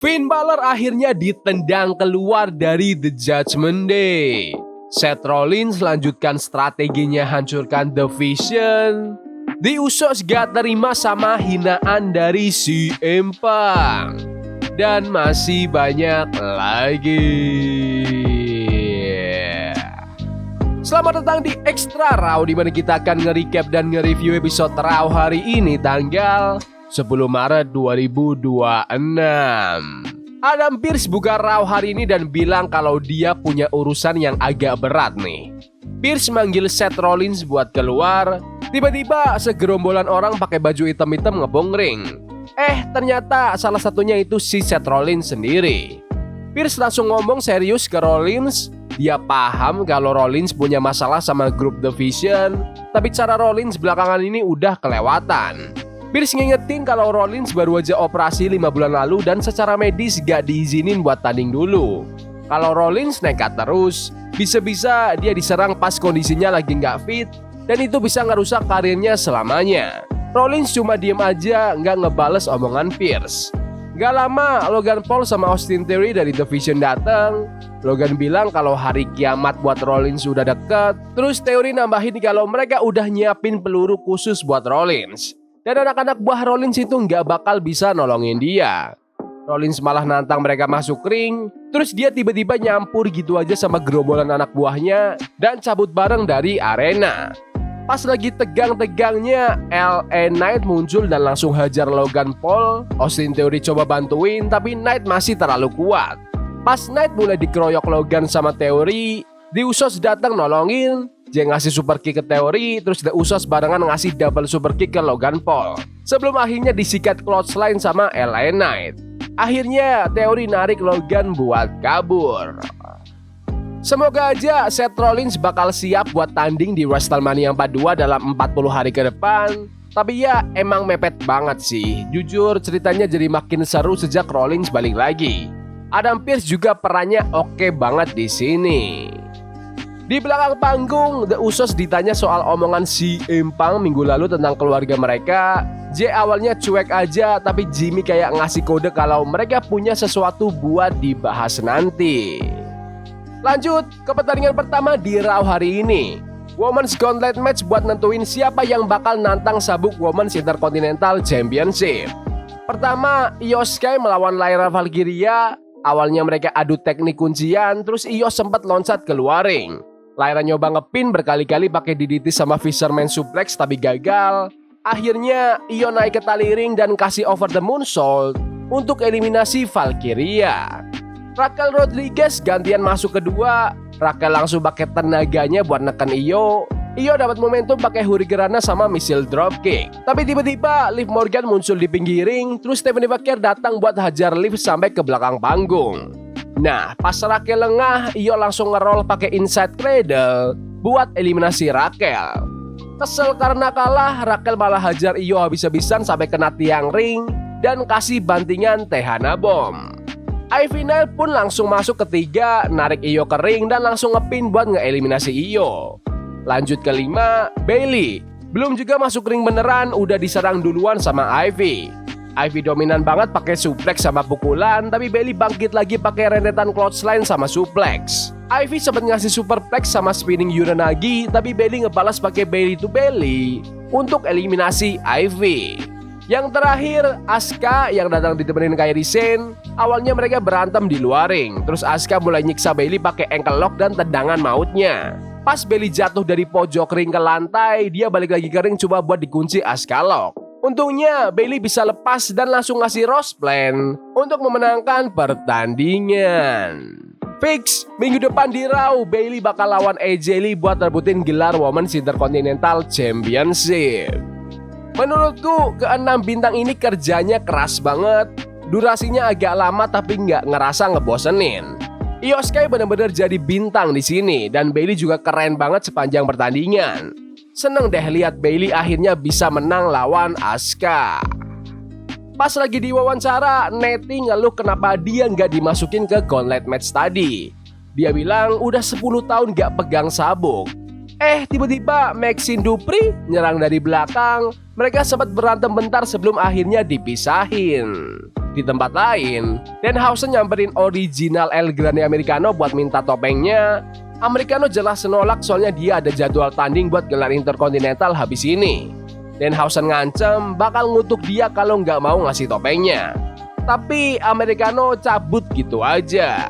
Finn Balor akhirnya ditendang keluar dari The Judgment Day. Seth Rollins lanjutkan strateginya hancurkan The Vision. The Usos gak terima sama hinaan dari CM Punk. Dan masih banyak lagi. Selamat datang di Extra Raw, di mana kita akan nge-recap dan nge-review episode Raw hari ini tanggal 10 Maret 2026. Adam Pearce buka Raw hari ini dan bilang kalau dia punya urusan yang agak berat nih. Pearce manggil Seth Rollins buat keluar. Tiba-tiba segerombolan orang pakai baju hitam-hitam ngebong ring. Ternyata salah satunya itu si Seth Rollins sendiri. Pearce langsung ngomong serius ke Rollins. Dia paham kalau Rollins punya masalah sama grup The Vision, tapi cara Rollins belakangan ini udah kelewatan. Pearce ngingetin kalau Rollins baru aja operasi 5 bulan lalu dan secara medis gak diizinin buat tanding dulu. Kalau Rollins nekat terus, bisa-bisa dia diserang pas kondisinya lagi gak fit, dan itu bisa ngerusak karirnya selamanya. Rollins cuma diem aja, nggak ngebales omongan Pearce. Gak lama, Logan Paul sama Austin Theory dari The Vision datang. Logan bilang kalau hari kiamat buat Rollins udah deket. Terus Theory nambahin kalau mereka udah nyiapin peluru khusus buat Rollins. Dan anak-anak buah Rollins itu nggak bakal bisa nolongin dia. Rollins malah nantang mereka masuk ring. Terus dia tiba-tiba nyampur gitu aja sama gerombolan anak buahnya dan cabut bareng dari arena. Pas lagi tegang-tegangnya, LA Knight muncul dan langsung hajar Logan Paul. Austin Theory coba bantuin, tapi Knight masih terlalu kuat. Pas Knight mulai dikeroyok Logan sama Theory, The Usos datang nolongin. Dia ngasih super kick ke Theory, terus The Usos barengan ngasih double super kick ke Logan Paul. Sebelum akhirnya disikat clothesline sama LA Knight. Akhirnya Theory narik Logan buat kabur. Semoga aja Seth Rollins bakal siap buat tanding di WrestleMania 42 dalam 40 hari ke depan. Tapi ya emang mepet banget sih. Jujur ceritanya jadi makin seru sejak Rollins balik lagi. Adam Pearce juga perannya oke banget di sini. Di belakang panggung, The Usos ditanya soal omongan CM Punk minggu lalu tentang keluarga mereka. Jay awalnya cuek aja, tapi Jimmy kayak ngasih kode kalau mereka punya sesuatu buat dibahas nanti. Lanjut ke pertandingan pertama di Raw hari ini. Women's Gauntlet Match buat nentuin siapa yang bakal nantang sabuk Women's Intercontinental Championship. Pertama, Io Sky melawan Lyra Valkyria. Awalnya mereka adu teknik kuncian, terus Io sempat loncat keluar ring. Lyra nyoba ngepin berkali-kali pakai DDT sama Fisherman Suplex tapi gagal. Akhirnya Io naik ke tali ring dan kasih over the moonsault untuk eliminasi Valkyria. Raquel Rodriguez gantian masuk kedua. Raquel langsung pakai tenaganya buat neken Io. Io dapat momentum pakai hurricanrana sama missile dropkick. Tapi tiba-tiba Liv Morgan muncul di pinggir ring. Terus Stephanie Baker datang buat hajar Liv sampai ke belakang panggung. Nah, pas Raquel lengah, Io langsung ngeroll pakai inside cradle buat eliminasi Raquel. Kesel karena kalah, Raquel malah hajar Io habis-habisan sampai kena tiang ring dan kasih bantingan Tehana Bomb. Ivy Nile pun langsung masuk ketiga, narik Io ke ring dan langsung ngepin buat ngeeliminasi Io. Lanjut kelima, Bayley. Belum juga masuk ring beneran, udah diserang duluan sama Ivy. Ivy dominan banget pakai suplex sama pukulan, tapi Bayley bangkit lagi pakai rentetan clothesline sama suplex. Ivy sempat ngasih superplex sama spinning Uranagi, tapi Bayley ngebalas pakai belly to belly untuk eliminasi Ivy. Yang terakhir, Asuka yang datang ditemenin Kairi Sane. Awalnya mereka berantem di luar ring. Terus Asuka mulai nyiksa Bayley pakai ankle lock dan tendangan mautnya. Pas Bayley jatuh dari pojok ring ke lantai, dia balik lagi ke ring coba buat dikunci Asuka lock. Untungnya Bayley bisa lepas dan langsung ngasih Rose Plan untuk memenangkan pertandingan. Fix, minggu depan di Raw, Bayley bakal lawan AJ Lee buat rebutin gelar Women's Intercontinental Championship. Menurutku, ke-6 bintang ini kerjanya keras banget. Durasinya agak lama tapi nggak ngerasa ngebosenin. Io Sky benar-benar jadi bintang di sini dan Bayley juga keren banget sepanjang pertandingan. Seneng deh lihat Bayley akhirnya bisa menang lawan Asuka. Pas lagi diwawancara, Nettie ngeluh kenapa dia nggak dimasukin ke Gauntlet Match tadi. Dia bilang udah 10 tahun nggak pegang sabuk. Tiba-tiba Maxine Dupri nyerang dari belakang. Mereka sempat berantem bentar sebelum akhirnya dipisahin. Di tempat lain, Danhausen nyamperin original El Grande Americano buat minta topengnya. Americano jelas nolak soalnya dia ada jadwal tanding buat gelar Intercontinental habis ini. Danhausen ngancem bakal ngutuk dia kalau nggak mau ngasih topengnya. Tapi Americano cabut gitu aja.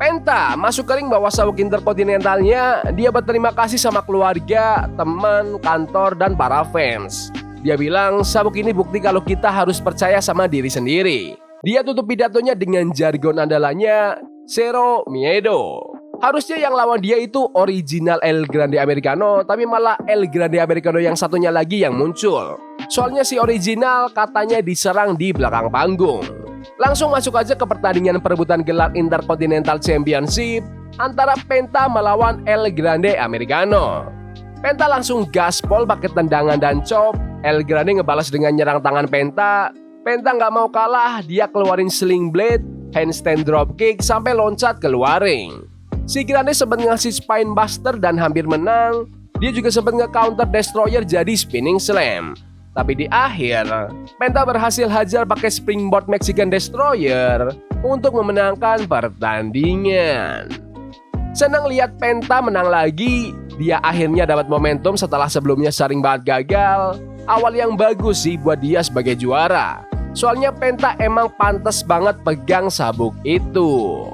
Penta masuk ke ring bawa sabuk Interkontinentalnya. Dia berterima kasih sama keluarga, teman, kantor, dan para fans. Dia bilang sabuk ini bukti kalau kita harus percaya sama diri sendiri. Dia tutup pidatonya dengan jargon andalannya, Cero Miedo. Harusnya yang lawan dia itu original El Grande Americano, tapi malah El Grande Americano yang satunya lagi yang muncul. Soalnya si original katanya diserang di belakang panggung. Langsung masuk aja ke pertandingan perebutan gelar Intercontinental Championship antara Penta melawan El Grande Americano. Penta langsung gaspol pakai tendangan dan chop. El Grande ngebalas dengan nyerang tangan Penta. Penta nggak mau kalah, dia keluarin sling blade, handstand dropkick sampai loncat keluar ring. Si Grande sempat ngasih spine buster dan hampir menang. Dia juga sempat nge-counter destroyer jadi spinning slam. Tapi di akhir, Penta berhasil hajar pakai springboard Mexican Destroyer untuk memenangkan pertandingan. Senang lihat Penta menang lagi. Dia akhirnya dapat momentum setelah sebelumnya sering banget gagal. Awal yang bagus sih buat dia sebagai juara. Soalnya Penta emang pantas banget pegang sabuk itu.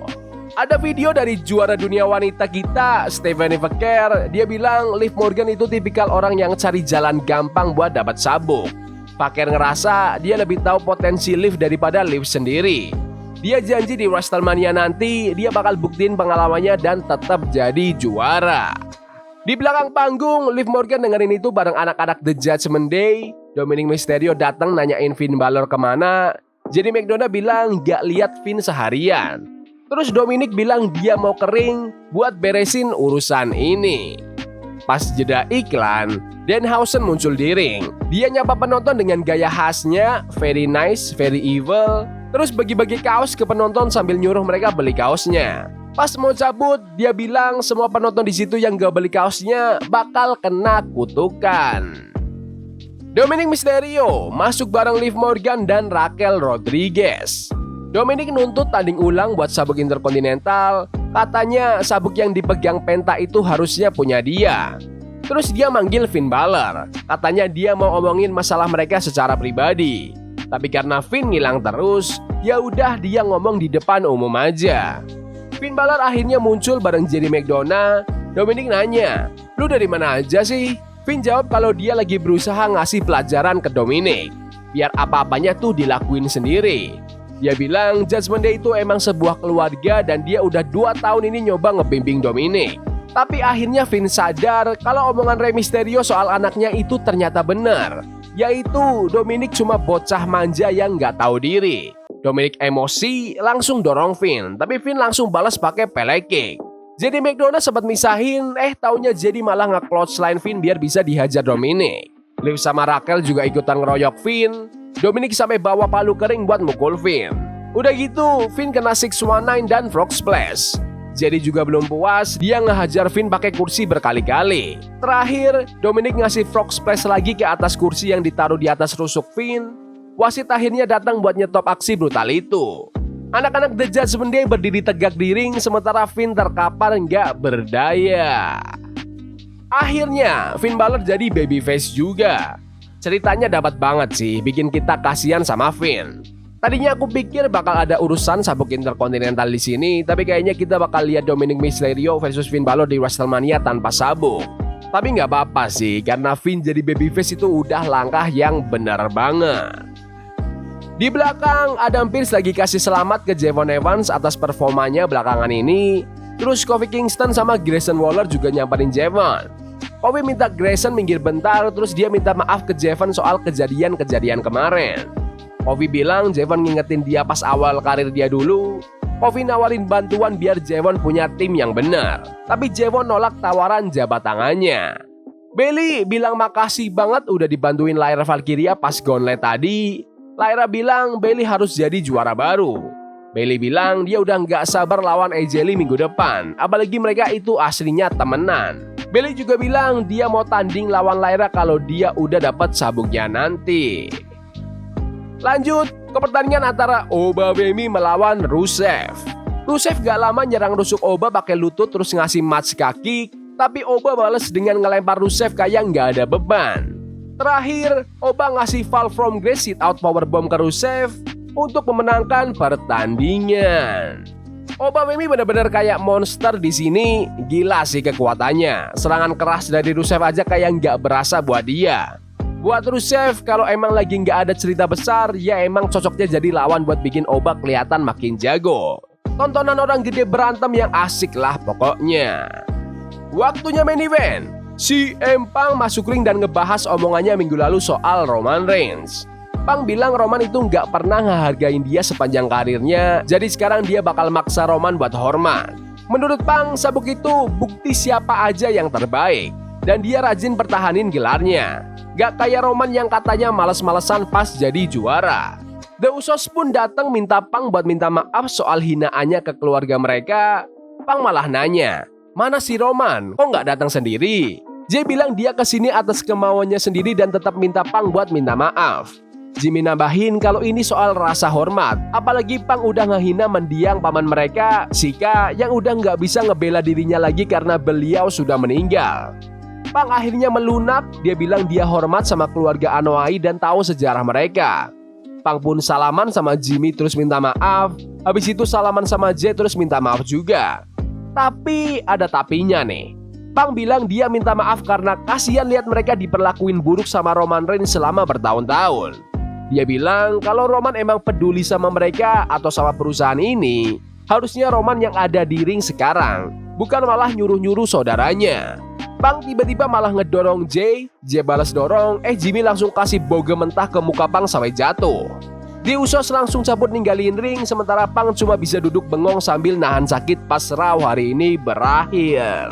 Ada video dari juara dunia wanita kita, Stephanie Verker. Dia bilang Liv Morgan itu tipikal orang yang cari jalan gampang buat dapat sabuk. Verker ngerasa dia lebih tahu potensi Liv daripada Liv sendiri. Dia janji di WrestleMania nanti dia bakal buktiin pengalamannya dan tetap jadi juara. Di belakang panggung, Liv Morgan dengerin itu bareng anak-anak The Judgment Day. Dominic Mysterio datang nanyain Finn Balor kemana. Jadi McDonough bilang gak lihat Finn seharian. Terus Dominic bilang dia mau ke ring buat beresin urusan ini. Pas jeda iklan, Danhausen muncul di ring. Dia nyapa penonton dengan gaya khasnya, very nice, very evil. Terus bagi-bagi kaos ke penonton sambil nyuruh mereka beli kaosnya. Pas mau cabut, dia bilang semua penonton di situ yang gak beli kaosnya bakal kena kutukan. Dominic Mysterio masuk bareng Liv Morgan dan Raquel Rodriguez. Dominic nuntut tanding ulang buat sabuk Intercontinental. Katanya sabuk yang dipegang Penta itu harusnya punya dia. Terus dia manggil Finn Balor. Katanya dia mau omongin masalah mereka secara pribadi. Tapi karena Finn ngilang terus, ya udah dia ngomong di depan umum aja. Finn Balor akhirnya muncul bareng Jerry McDonough. Dominic nanya, "Lu dari mana aja sih?" Finn jawab kalau dia lagi berusaha ngasih pelajaran ke Dominic. Biar apa-apanya tuh dilakuin sendiri. Dia bilang Judgment Day itu emang sebuah keluarga dan dia udah 2 tahun ini nyoba ngebimbing Dominic. Tapi akhirnya Finn sadar kalau omongan Rey Mysterio soal anaknya itu ternyata benar. Yaitu Dominic cuma bocah manja yang nggak tahu diri. Dominic emosi langsung dorong Finn, tapi Finn langsung balas pakai pele kick. Jadi McDonough sempat misahin, taunya jadi malah nge-clothesline Finn biar bisa dihajar Dominic. Liv sama Raquel juga ikutan ngeroyok Finn. Dominic sampai bawa palu kering buat mukul Finn. Udah gitu, Finn kena 619 dan frog splash. Jadi juga belum puas, dia ngehajar Finn pakai kursi berkali-kali. Terakhir, Dominic ngasih frog splash lagi ke atas kursi yang ditaruh di atas rusuk Finn. Wasit akhirnya datang buat nyetop aksi brutal itu. Anak-anak The Judgment Day berdiri tegak di ring sementara Finn terkapar nggak berdaya. Akhirnya, Finn Balor jadi babyface juga. Ceritanya dapat banget sih, bikin kita kasihan sama Finn. Tadinya aku pikir bakal ada urusan sabuk Intercontinental di sini, tapi kayaknya kita bakal lihat Dominic Mysterio versus Finn Balor di WrestleMania tanpa sabuk. Tapi nggak apa-apa sih, karena Finn jadi babyface itu udah langkah yang benar banget. Di belakang, Adam Pearce lagi kasih selamat ke Javon Evans atas performanya belakangan ini. Terus Kofi Kingston sama Grayson Waller juga nyamperin Javon. Kofi minta Grayson minggir bentar, terus dia minta maaf ke Javon soal kejadian-kejadian kemarin. Kofi bilang Javon ngingetin dia pas awal karir dia dulu. Kofi nawarin bantuan biar Javon punya tim yang benar. Tapi Javon nolak tawaran jabat tangannya. Bayley bilang makasih banget udah dibantuin Lyra Valkyria pas gauntlet tadi. Lyra bilang Bayley harus jadi juara baru. Bayley bilang dia udah nggak sabar lawan AJ Lee minggu depan. Apalagi mereka itu aslinya temenan. Bailey juga bilang dia mau tanding lawan Lyra kalau dia udah dapat sabuknya nanti. Lanjut ke pertandingan antara Obafemi melawan Rusev. Rusev gak lama nyerang rusuk Oba pakai lutut terus ngasih match kaki, tapi Oba bales dengan ngelempar Rusev kayak nggak ada beban. Terakhir, Oba ngasih Fall from Grace sit out powerbomb ke Rusev untuk memenangkan pertandingan. Obafemi benar-benar kayak monster di sini, gila sih kekuatannya. Serangan keras dari Rusev aja kayak nggak berasa buat dia. Buat Rusev, kalau emang lagi nggak ada cerita besar, ya emang cocoknya jadi lawan buat bikin Oba kelihatan makin jago. Tontonan orang gede berantem yang asik lah pokoknya. Waktunya main event. CM Punk masuk ring dan ngebahas omongannya minggu lalu soal Roman Reigns. Punk bilang Roman itu nggak pernah ngehargain dia sepanjang karirnya, jadi sekarang dia bakal maksa Roman buat hormat. Menurut Punk, sabuk itu bukti siapa aja yang terbaik, dan dia rajin pertahanin gelarnya. Gak kayak Roman yang katanya males-malesan pas jadi juara. The Usos pun datang minta Punk buat minta maaf soal hinaannya ke keluarga mereka. Punk malah nanya, mana si Roman? Kok nggak datang sendiri? Jay bilang dia kesini atas kemauannya sendiri dan tetap minta Punk buat minta maaf. Jimmy nambahin kalau ini soal rasa hormat, apalagi Punk udah ngehina mendiang paman mereka, Sika, yang udah nggak bisa ngebela dirinya lagi karena beliau sudah meninggal. Punk akhirnya melunak, dia bilang dia hormat sama keluarga Anoa'i dan tahu sejarah mereka. Punk pun salaman sama Jimmy terus minta maaf, habis itu salaman sama Jay terus minta maaf juga. Tapi ada tapinya nih. Punk bilang dia minta maaf karena kasihan lihat mereka diperlakuin buruk sama Roman Reigns selama bertahun-tahun. Dia bilang kalau Roman emang peduli sama mereka atau sama perusahaan ini, harusnya Roman yang ada di ring sekarang, bukan malah nyuruh-nyuruh saudaranya. Punk tiba-tiba malah ngedorong Jay balas dorong, Jimmy langsung kasih boge mentah ke muka Punk sampai jatuh. The Usos langsung cabut ninggalin ring, sementara Punk cuma bisa duduk bengong sambil nahan sakit pas Raw hari ini berakhir.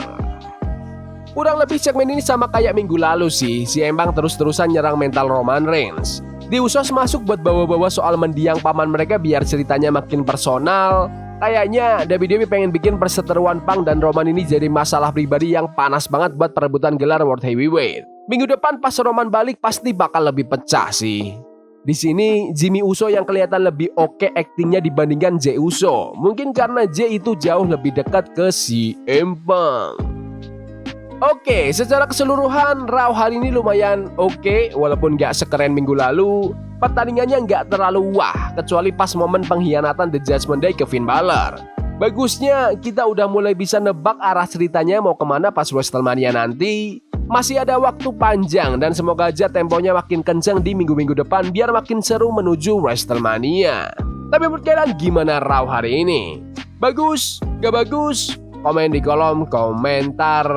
Kurang lebih segmen ini sama kayak minggu lalu sih, si Punk terus-terusan nyerang mental Roman Reigns. The Usos masuk buat bawa-bawa soal mendiang paman mereka biar ceritanya makin personal. Kayaknya WWE pengen bikin perseteruan Punk dan Roman ini jadi masalah pribadi yang panas banget buat perebutan gelar World Heavyweight. Minggu depan pas Roman balik pasti bakal lebih pecah sih. Di sini Jimmy Uso yang kelihatan lebih oke aktingnya dibandingkan Jey Uso. Mungkin karena Jey itu jauh lebih dekat ke CM Punk. Oke, secara keseluruhan Raw hari ini lumayan oke, walaupun gak sekeren minggu lalu. Pertandingannya gak terlalu wah, kecuali pas momen pengkhianatan The Judgment Day ke Finn Balor. Bagusnya kita udah mulai bisa nebak arah ceritanya mau kemana pas WrestleMania nanti. Masih ada waktu panjang dan semoga aja temponya makin kencang di minggu-minggu depan biar makin seru menuju WrestleMania. Tapi menurut kalian gimana Raw hari ini? Bagus? Gak bagus? Komen di kolom komentar.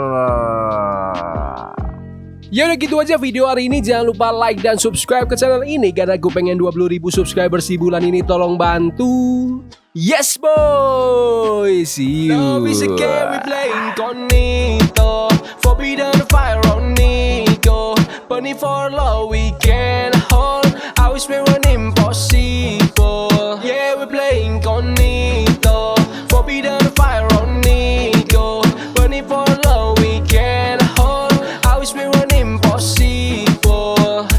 Ya udah gitu aja video hari ini. Jangan lupa like dan subscribe ke channel ini karena gue pengen 20.000 subscribers di bulan ini. Tolong bantu. Yes boy. See you. Love is a game we play incognito. Forbidden fire on Nico. Burning for love we can hold. I wish we were impossible. Yeah we play incognito.